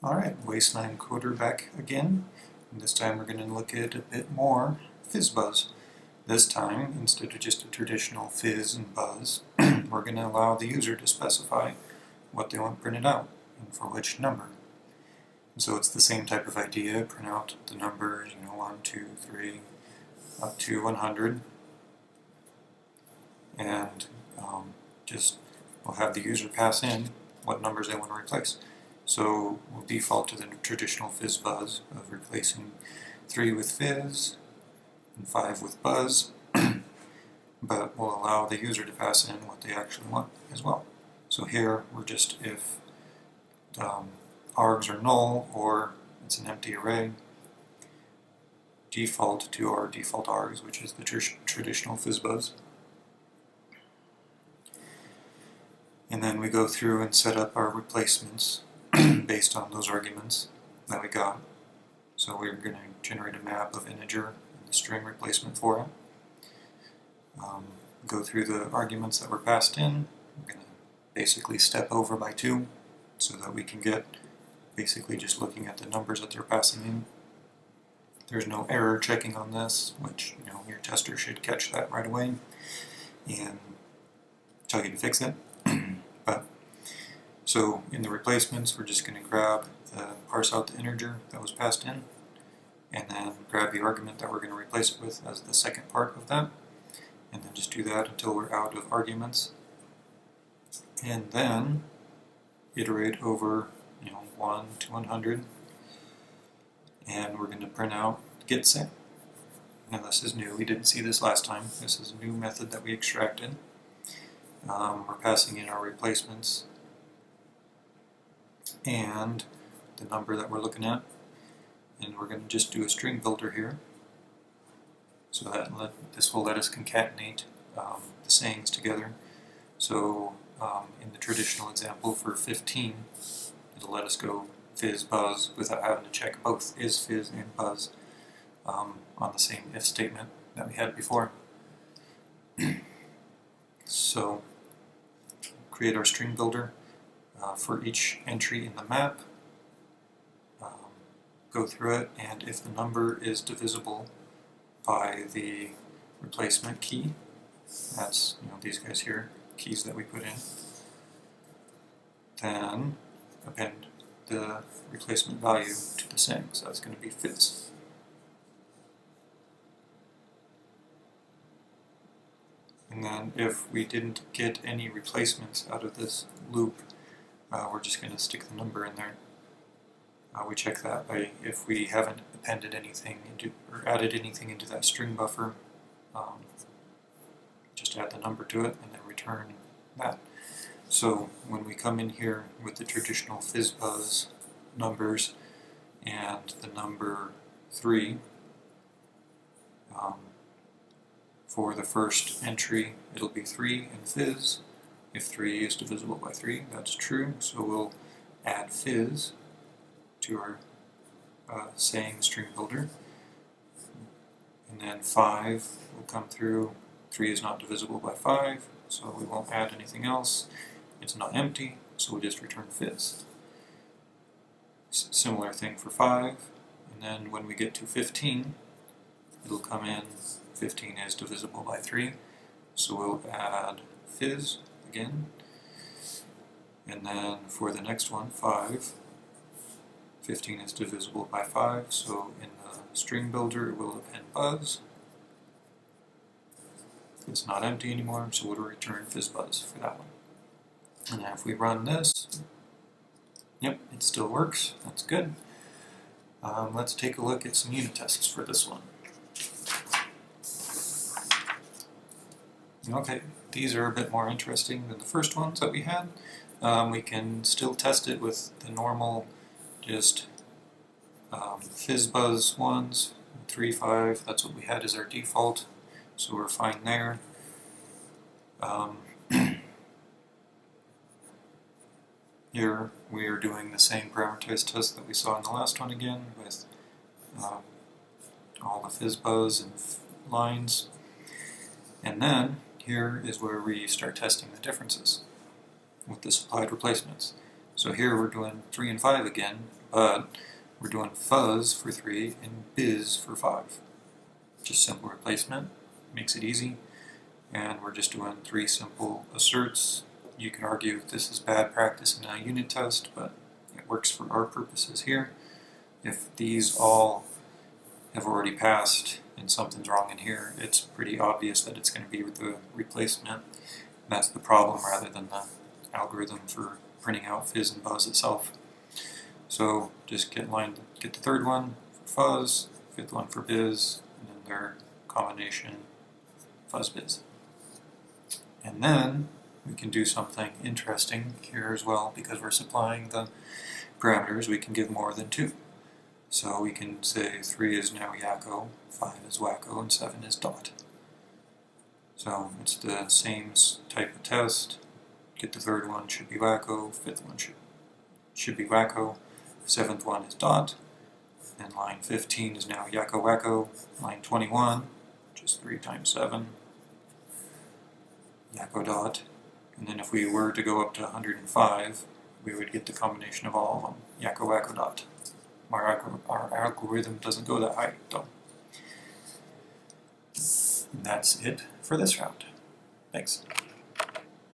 Alright, Wasteland Coder back again. And this time we're going to look at a bit more FizzBuzz. This time, instead of just a traditional fizz and buzz, we're going to allow the user to specify what they want printed out and for which number. And so it's the same type of idea, print out the numbers, 1, 2, 3, up to 100. And we'll have the user pass in what numbers they want to replace. So we'll default to the traditional FizzBuzz of replacing 3 with fizz and 5 with buzz, but we'll allow the user to pass in what they actually want as well. So here we're just, if args are null or it's an empty array, default to our default args, which is the traditional FizzBuzz. And then we go through and set up our replacements based on those arguments that we got. So we're going to generate a map of integer and the string replacement for it. Go through the arguments that were passed in. We're going to basically step over by 2 so that we can get basically just looking at the numbers that they're passing in. There's no error checking on this, which your tester should catch that right away and tell you to fix it. So in the replacements, we're just going to parse out the integer that was passed in, and then grab the argument that we're going to replace it with as the second part of that, and then just do that until we're out of arguments, and then iterate over 1 to 100, and we're going to print out get set. Now this is new, we didn't see this last time. This is a new method that we extracted. We're passing in our replacements and the number that we're looking at, and we're going to just do a string builder here, so that this will let us concatenate the sayings together. So in the traditional example for 15, it'll let us go fizz buzz without having to check both is fizz and buzz on the same if statement that we had before. So create our string builder for each entry in the map, go through it, and if the number is divisible by the replacement key, that's these guys here, keys that we put in, then append the replacement value to the saying, so that's going to be fizz. And then if we didn't get any replacements out of this loop, we're just going to stick the number in there. We check that by if we haven't appended anything or added anything into that string buffer, just add the number to it and then return that. So when we come in here with the traditional FizzBuzz numbers and the number 3, for the first entry it'll be 3 in fizz. If 3 is divisible by 3, that's true, so we'll add fizz to our saying string builder. And then 5 will come through. 3 is not divisible by 5, so we won't add anything else. It's not empty, so we'll just return fizz. Similar thing for 5, and then when we get to 15, it'll come in. 15 is divisible by 3, so we'll add fizz again. And then for the next one, 5, 15 is divisible by 5, so in the string builder it will append buzz. It's not empty anymore, so we'll return FizzBuzz for that one. And now if we run this, yep, it still works. That's good. Let's take a look at some unit tests for this one. Okay, these are a bit more interesting than the first ones that we had. We can still test it with the normal, just FizzBuzz ones, 3, 5, that's what we had as our default, so we're fine there. Here we are doing the same parameterized test that we saw in the last one again, with all the FizzBuzz and lines. And then here is where we start testing the differences with the supplied replacements. So here we're doing 3 and 5 again, but we're doing fuzz for 3 and biz for 5. Just simple replacement, makes it easy, and we're just doing 3 simple asserts. You can argue if this is bad practice in a unit test, but it works for our purposes here. If these all have already passed and something's wrong in here, it's pretty obvious that it's going to be with the replacement. That's the problem rather than the algorithm for printing out fizz and buzz itself. So just get the third one for fuzz, fifth one for biz, and then their combination fuzz biz. And then we can do something interesting here as well, because we're supplying the parameters. We can give more than 2. So we can say 3 is now Yakko, 5 is Wacko, and 7 is dot. So it's the same type of test. Get the third one should be Wacko, fifth one should be Wacko, seventh one is dot, and line 15 is now Yakko Wacko, line 21, which is 3 times 7, Yakko dot, and then if we were to go up to 105, we would get the combination of all of them, Yakko Wacko dot. Our algorithm doesn't go that high, though. And that's it for this round. Thanks.